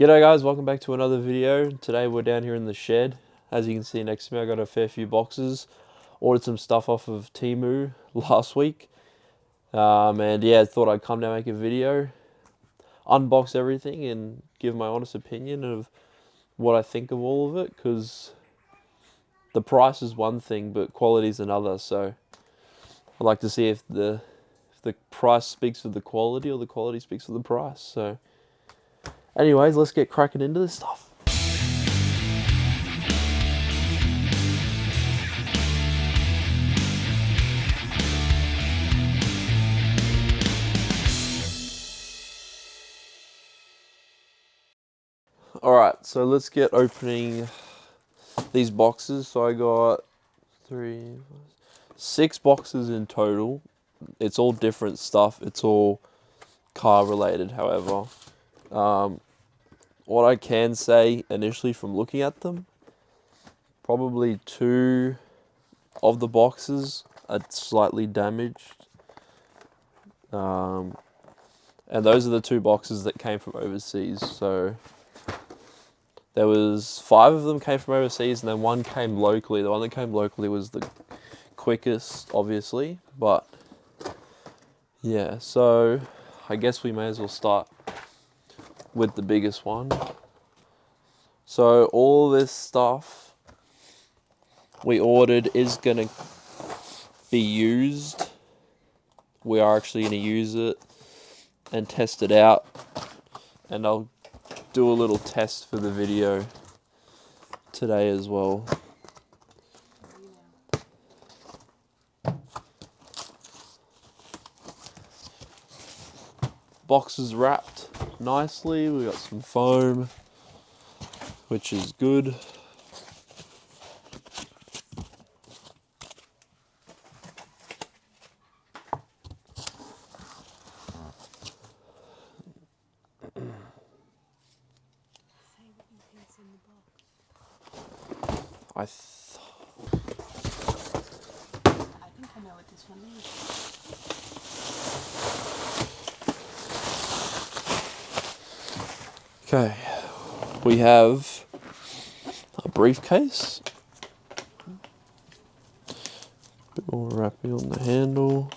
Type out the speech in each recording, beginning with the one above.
G'day guys, welcome back to another video. Today we're down here in the shed. As you can see next to me, I got a fair few boxes. Ordered some stuff off of TEMU last week. And yeah, thought I'd come down and make a video, unbox everything and give my honest opinion of what I think of all of it. Because the price is one thing, but quality is another. So I'd like to see if the price speaks for the quality or the quality speaks for the price. So anyways, let's get cracking into this stuff. Alright, so let's get opening these boxes. So I got 6 boxes in total. It's all different stuff. It's all car related, however. What I can say initially from looking at them, probably 2 of the boxes are slightly damaged. And those are the 2 boxes that came from overseas. So there was 5 of them came from overseas, and then 1 came locally. The one that came locally was the quickest, obviously, but yeah, so I guess we may as well start with the biggest one. So all this stuff we ordered is gonna be used. We are actually gonna use it and test it out, and I'll do a little test for the video today as well. Box is wrapped nicely. We got some foam, which is good. I think I know what this one is. Okay, we have a briefcase. Bit more wrapping on the handle.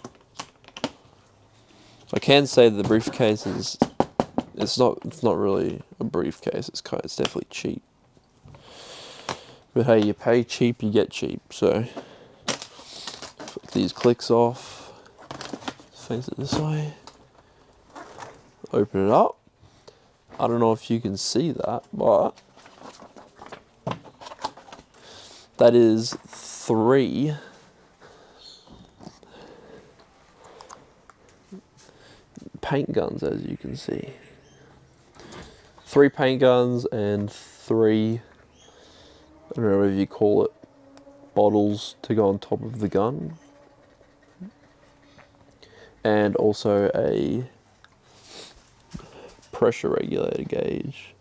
I can say that the briefcase is it's not really a briefcase. It's definitely cheap. But hey, you pay cheap, you get cheap. So flip these clicks off. Face it this way. Open it up. I don't know if you can see that, but that is 3 paint guns, as you can see. 3 paint guns and 3, I don't know whatever you call it, bottles to go on top of the gun. And also a pressure regulator gauge,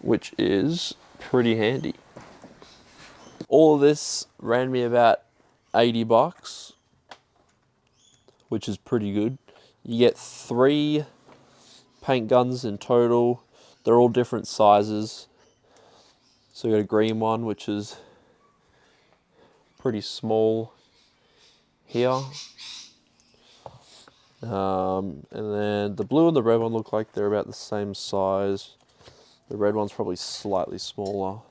which is pretty handy. All of this ran me about 80 bucks, which is pretty good. You get 3 paint guns in total. They're all different sizes. So you got a green one, which is pretty small here. And then the blue and the red one look like they're about the same size. The red one's probably slightly smaller.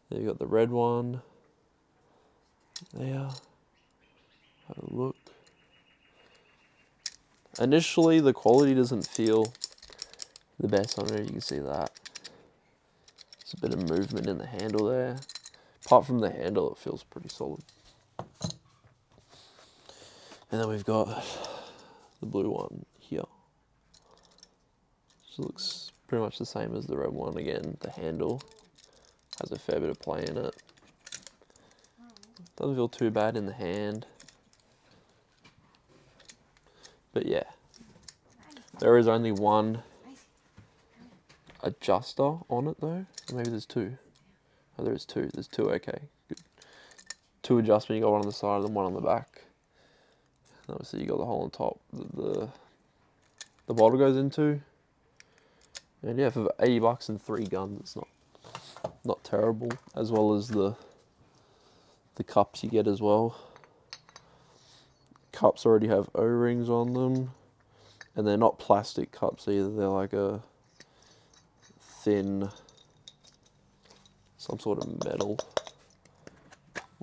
There you got the red one. There. Have a look. Initially, the quality doesn't feel the best. I don't know if you can see that. There's a bit of movement in the handle there. Apart from the handle, it feels pretty solid. And then we've got the blue one here. Which looks pretty much the same as the red one. Again, the handle has a fair bit of play in it. Doesn't feel too bad in the hand. But yeah, there is only one adjuster on it though. Or maybe there's 2. Oh, there is 2. There's 2, okay. Good. 2 adjustments, you got one on the side and one on the back. And obviously you got the hole on top. The the bottle goes into. And yeah, for $80 and 3 guns, it's not terrible. As well as the cups you get as well. Cups already have O-rings on them, and they're not plastic cups either. They're like a thin, some sort of metal,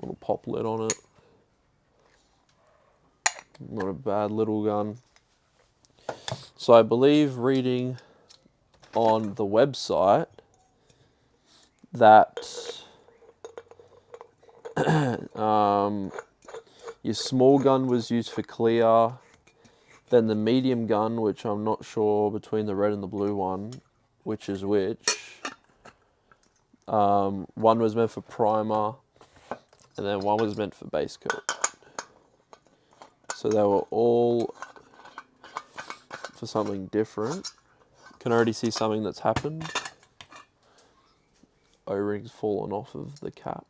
little pop lid on it. Not a bad little gun. So I believe reading on the website that your small gun was used for clear, then the medium gun, which I'm not sure between the red and the blue one, which is which. One was meant for primer, and then one was meant for base coat. So they were all for something different. Can already see something that's happened. O-rings fallen off of the cap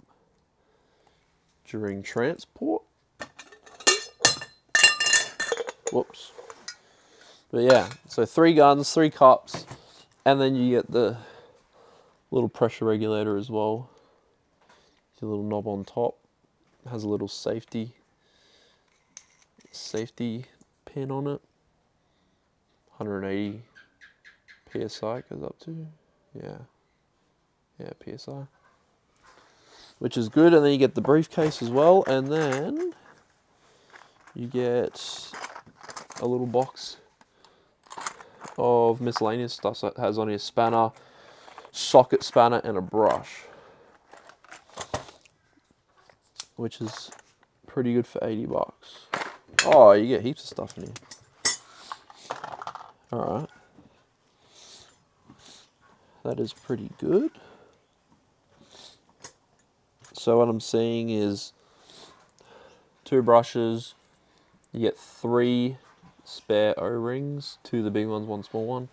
during transport. Whoops. But yeah, so 3 guns, 3 cups, and then you get the little pressure regulator as well. Your little knob on top has a little safety pin on it. 180 psi it goes up to. Yeah, psi. Which is good, and then you get the briefcase as well, and then you get a little box of miscellaneous stuff. So it has on your spanner, socket spanner, and a brush, which is pretty good for $80. Oh, you get heaps of stuff in here. Alright. That is pretty good. So what I'm seeing is 2 brushes. You get 3 spare O-rings, 2 the big ones, 1 small one.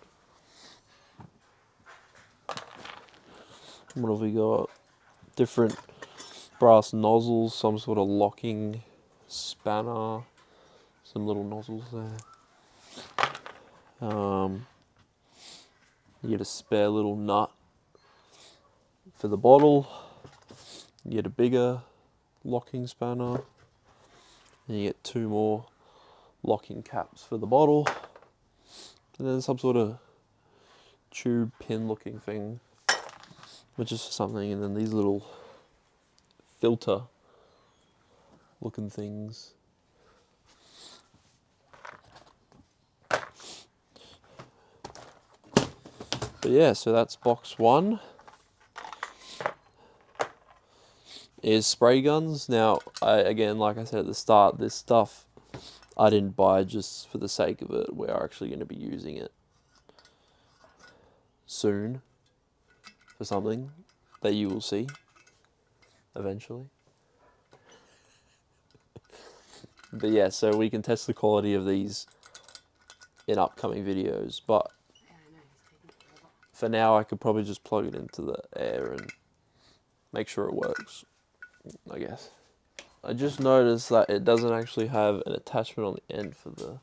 What have we got? Different brass nozzles, some sort of locking spanner, some little nozzles there. You get a spare little nut for the bottle. You get a bigger locking spanner. And you get 2 more locking caps for the bottle. And then some sort of tube pin looking thing, which is for something. And then these little filter looking things. But yeah, so that's box 1. Is spray guns. Now, again, like I said at the start, this stuff I didn't buy just for the sake of it. We're actually going to be using it soon for something that you will see eventually. But yeah, so we can test the quality of these in upcoming videos. But for now, I could probably just plug it into the air and make sure it works, I guess. I just noticed that it doesn't actually have an attachment on the end for the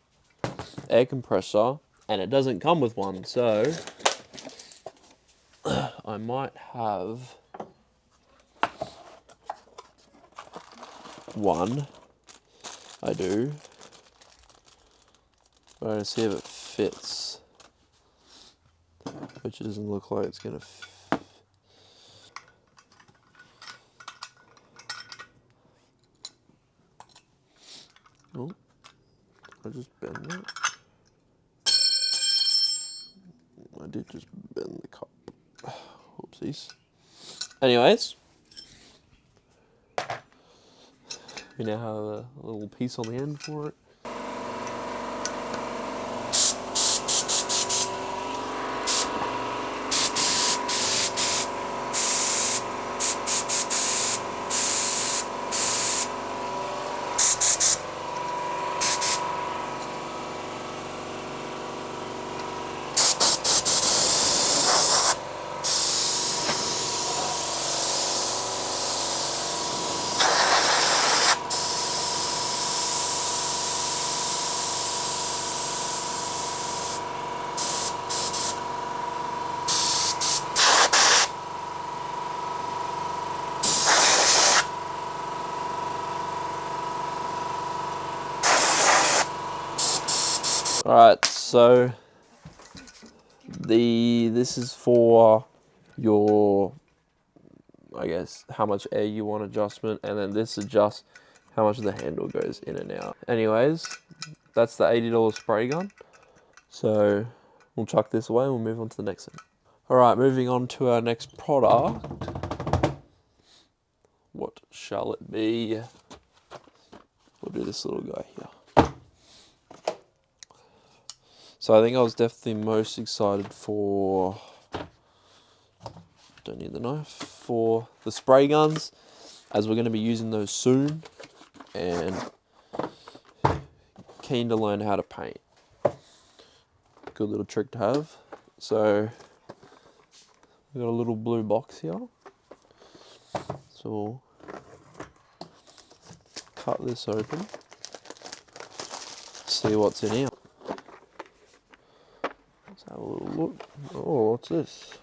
air compressor, and it doesn't come with one, so I might have one. I do. But I don't see if it fits, which doesn't look like it's gonna fit. Oh, I just bent it. I did just bend the cup. Whoopsies. Anyways, we now have a little piece on the end for it. Alright, so this is for your, I guess, how much air you want adjustment, and then this adjusts how much the handle goes in and out. Anyways, that's the $80 spray gun. So we'll chuck this away and we'll move on to the next thing. Alright, moving on to our next product. What shall it be? We'll do this little guy here. So I think I was definitely most excited for, don't need the knife, for the spray guns, as we're going to be using those soon, and keen to learn how to paint. Good little trick to have. So we've got a little blue box here. So we'll cut this open, see what's in here. Let's have a little look. Oh, what's this?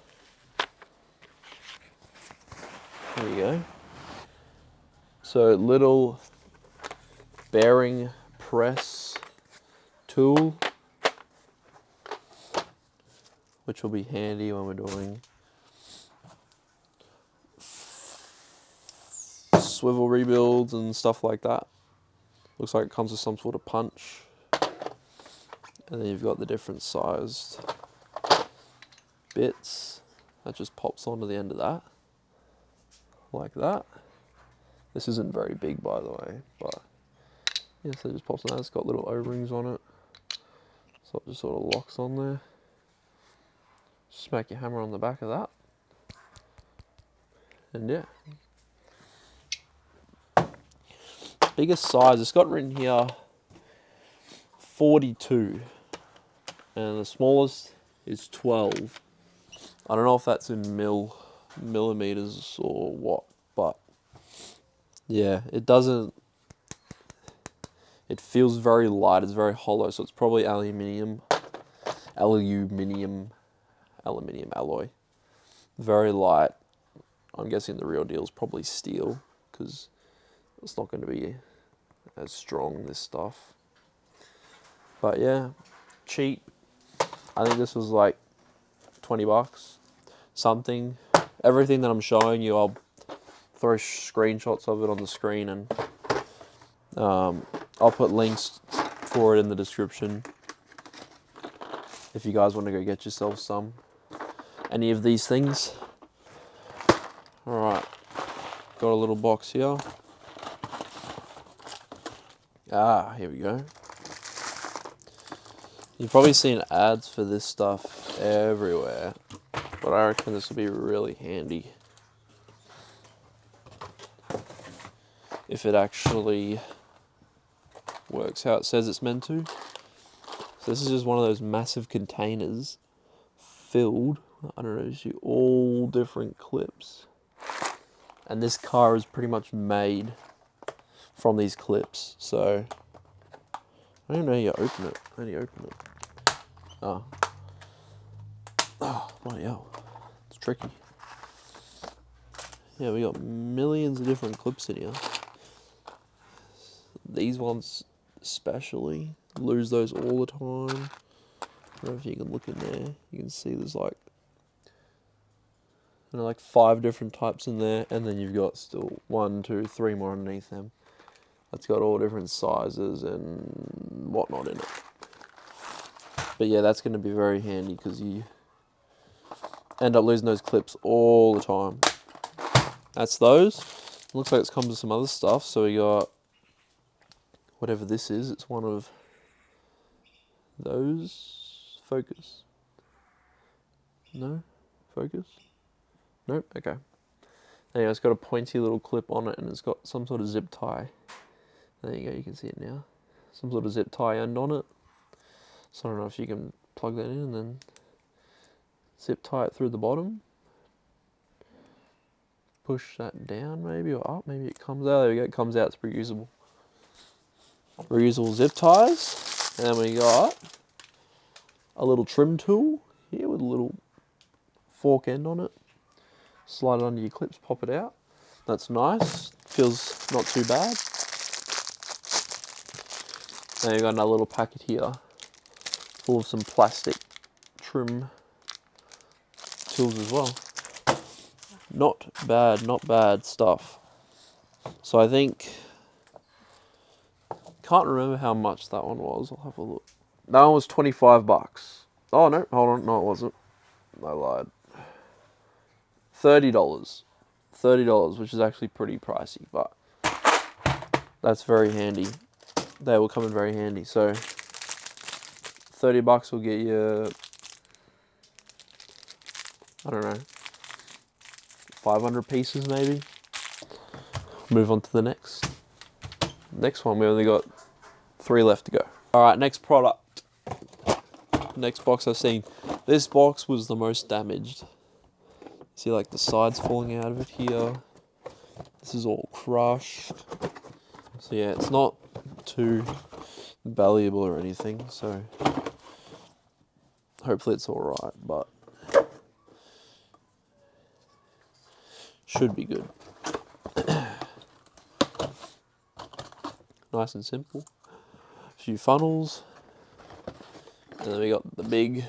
There you go. So little bearing press tool, which will be handy when we're doing swivel rebuilds and stuff like that. Looks like it comes with some sort of punch. And then you've got the different sized bits. That just pops onto the end of that. Like that. This isn't very big, by the way, but yeah, so it just pops on that. It's got little O-rings on it. So it just sort of locks on there. Smack your hammer on the back of that. And yeah. Biggest size, it's got written here 42. And the smallest is 12. I don't know if that's in millimeters or what, but yeah, it doesn't, it feels very light, it's very hollow, so it's probably aluminium alloy. Very light. I'm guessing the real deal is probably steel, because it's not going to be as strong, this stuff. But yeah, cheap. I think this was like 20 bucks, something. Everything that I'm showing you, I'll throw screenshots of it on the screen, and I'll put links for it in the description if you guys want to go get yourself any of these things. Alright, got a little box here. Here we go. You've probably seen ads for this stuff everywhere, but I reckon this will be really handy if it actually works how it says it's meant to. So this is just one of those massive containers filled, I don't know, see all different clips. And this car is pretty much made from these clips, so I don't know how you open it. How do you open it? Oh, bloody hell. It's tricky. Yeah, we got millions of different clips in here. These ones especially, lose those all the time. I don't know if you can look in there. You can see there's like, like 5 different types in there, and then you've got still 1, 2, 3 more underneath them. That's got all different sizes and whatnot in it. But yeah, that's going to be very handy because you end up losing those clips all the time. That's those. Looks like it's come with some other stuff. So we got whatever this is. It's one of those. Focus. No? Focus? Nope. Okay. Anyway, it's got a pointy little clip on it, and it's got some sort of zip tie. There you go, you can see it now. Some sort of zip tie end on it. So I don't know if you can plug that in and then zip tie it through the bottom. Push that down maybe, or up, maybe it comes out. There we go, it comes out, it's reusable. Reusable zip ties. And then we got a little trim tool here with a little fork end on it. Slide it under your clips, pop it out. That's nice, feels not too bad. Then you've got another little packet here full of some plastic trim tools as well. Not bad stuff. So I think, can't remember how much that one was. I'll have a look. That one was $25. Oh no, hold on, no it wasn't. I lied. $30. $30, which is actually pretty pricey, but that's very handy. They will come in very handy. So $30 will get you, I don't know, 500 pieces maybe. Move on to the next one. We only got 3 left to go. All right, next product. Next box I've seen. This box was the most damaged. See, like the sides falling out of it here. This is all crushed. So yeah, it's not too valuable or anything. So hopefully it's all right, but should be good. Nice and simple. A few funnels. And then we got the big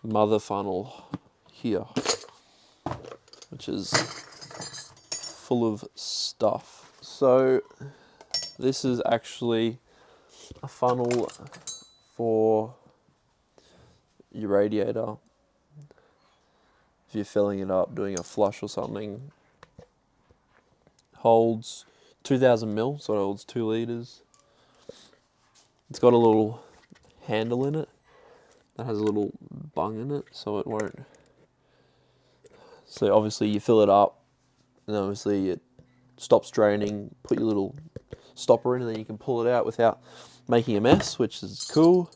mother funnel here, which is full of stuff. So this is actually a funnel for your radiator. If you're filling it up, doing a flush or something. Holds 2000 mil, so it holds 2 liters. It's got a little handle in it that has a little bung in it, so it won't. So obviously you fill it up, and obviously it stops draining. Put your little stopper in, and then you can pull it out without making a mess, which is cool.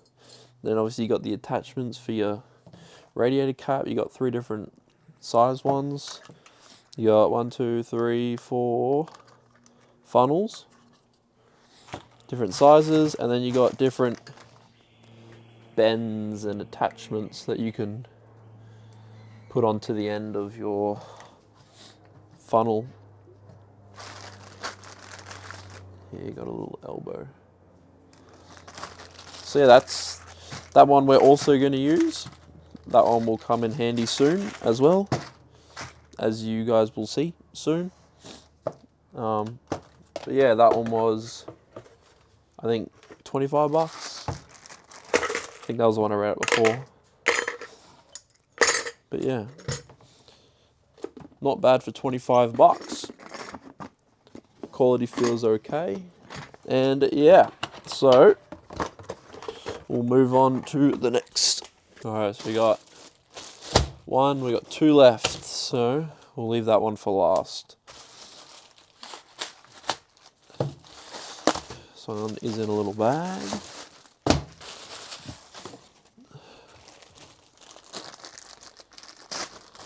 Then obviously you got the attachments for your radiator cap. You got 3 different size ones. You got 1, 2, 3, 4 funnels, different sizes, and then you got different bends and attachments that you can put onto the end of your funnel. Here you got a little elbow. So yeah, that's that one we're also going to use. That one will come in handy soon as well, as you guys will see soon. But yeah, that one was, I think, $25. I think that was the one I read it before. But yeah, not bad for $25. Quality feels okay. And yeah, so we'll move on to the next. Alright, so we got 2 left, so we'll leave that one for last. So one is in a little bag.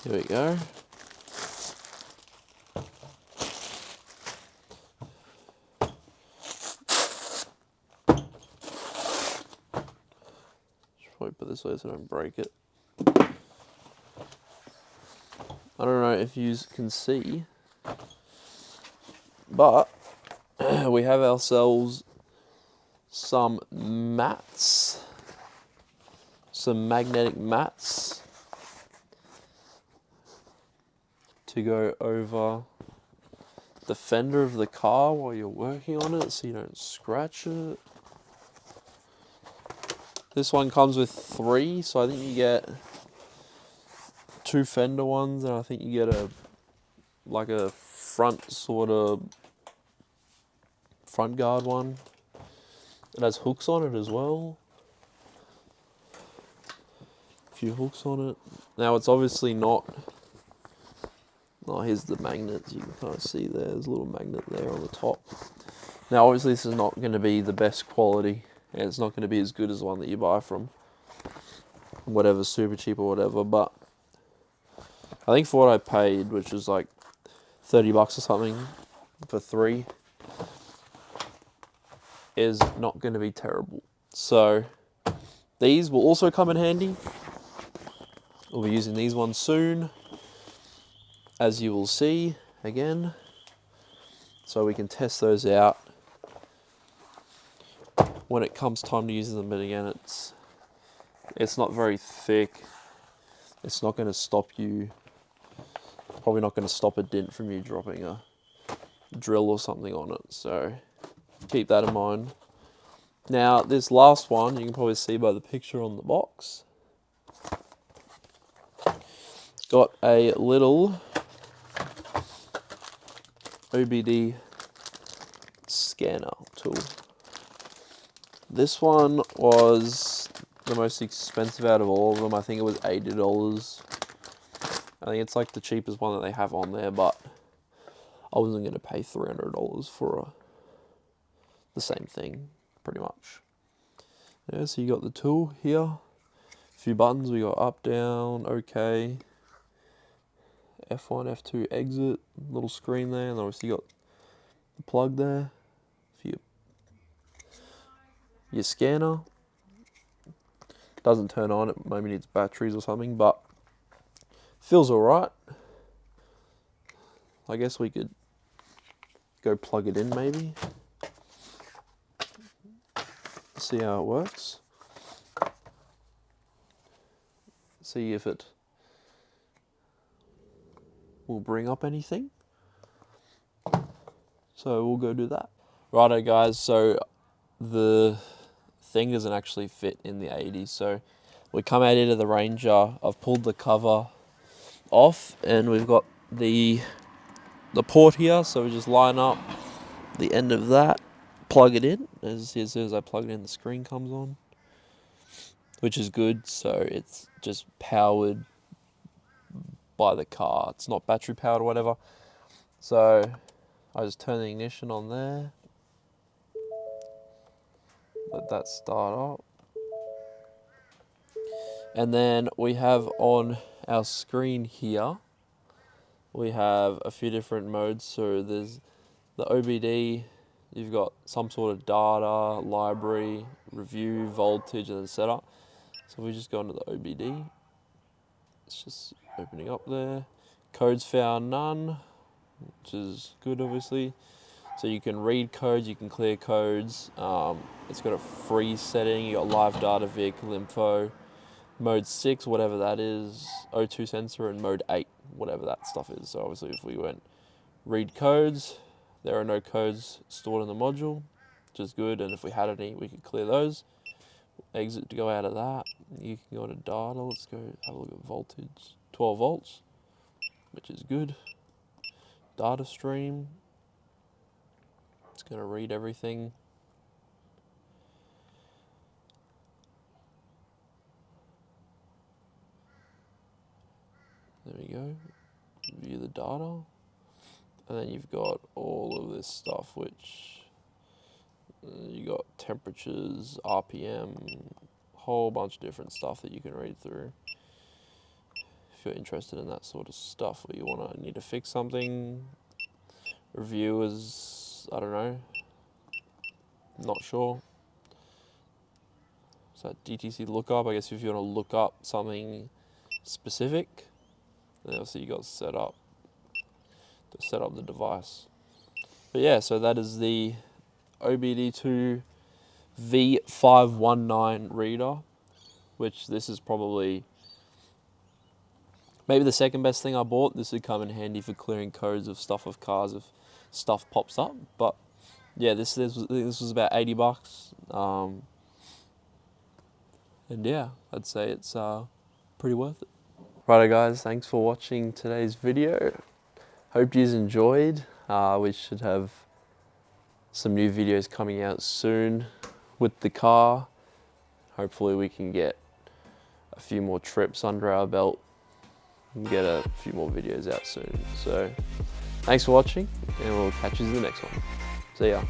Here we go. Should probably put this way so I don't break it. I don't know if you can see, but we have ourselves some mats, some magnetic mats to go over the fender of the car while you're working on it so you don't scratch it. This one comes with 3, so I think you get 2 fender ones, and I think you get a front sort of front guard one. It has hooks on it as well. A few hooks on it. Now it's obviously not. Oh, here's the magnets. You can kind of see there's a little magnet there on the top. Now obviously this is not going to be the best quality, and it's not going to be as good as the one that you buy from whatever, super cheap or whatever, but I think for what I paid, which was like $30 or something for 3, is not going to be terrible. So these will also come in handy. We'll be using these ones soon, as you will see again, so we can test those out when it comes time to use them. But again, it's It's not very thick. It's not going to stop you, probably not going to stop a dent from you dropping a drill or something on it. So keep that in mind. Now this last one, you can probably see by the picture on the box. Got a little OBD scanner tool. This one was the most expensive out of all of them. I think it was $80. I think it's like the cheapest one that they have on there, but I wasn't going to pay $300 for the same thing, pretty much. Yeah, so you got the tool here. A few buttons. We got up, down, OK, F1, F2, exit. Little screen there, and obviously you got the plug there for your scanner. Doesn't turn on, it maybe needs batteries or something, but feels alright. I guess we could go plug it in maybe. See how it works. See if it will bring up anything. So we'll go do that. Righto guys, so the thing doesn't actually fit in the 80s, so we come out into the Ranger. I've pulled the cover off and we've got the port here, so we just line up the end of that, plug it in. As soon as I plug it in, the screen comes on, which is good. So it's just powered by the car. It's not battery powered or whatever. So I just turn the ignition on there, let that start up. And then we have on our screen here, we have a few different modes. So there's the OBD, you've got some sort of data, library, review, voltage, and then setup. So if we just go into the OBD, it's just opening up there. Codes found none, which is good obviously. So you can read codes, you can clear codes. It's got a freeze setting, you got live data, vehicle info, mode 6, whatever that is, O2 sensor, and mode 8, whatever that stuff is. So obviously if we went read codes, there are no codes stored in the module, which is good, and if we had any, we could clear those. Exit to go out of that. You can go to data, let's go have a look at voltage. 12 volts, which is good. Data stream, it's going to read everything. There we go. View the data. And then you've got all of this stuff, which you got temperatures, RPM, whole bunch of different stuff that you can read through. If you're interested in that sort of stuff, or you need to fix something, review is, I don't know, not sure. So DTC lookup, I guess if you want to look up something specific, then obviously you got to set up the device. But yeah, so that is the OBD2 V519 reader, which this is probably maybe the second best thing I bought. This would come in handy for clearing codes of stuff of cars if stuff pops up. But yeah, this was about $80. And yeah, I'd say it's pretty worth it. Righto guys, thanks for watching today's video. Hope you enjoyed. We should have some new videos coming out soon with the car. Hopefully we can get a few more trips under our belt and get a few more videos out soon. So thanks for watching, and we'll catch you in the next one. See ya.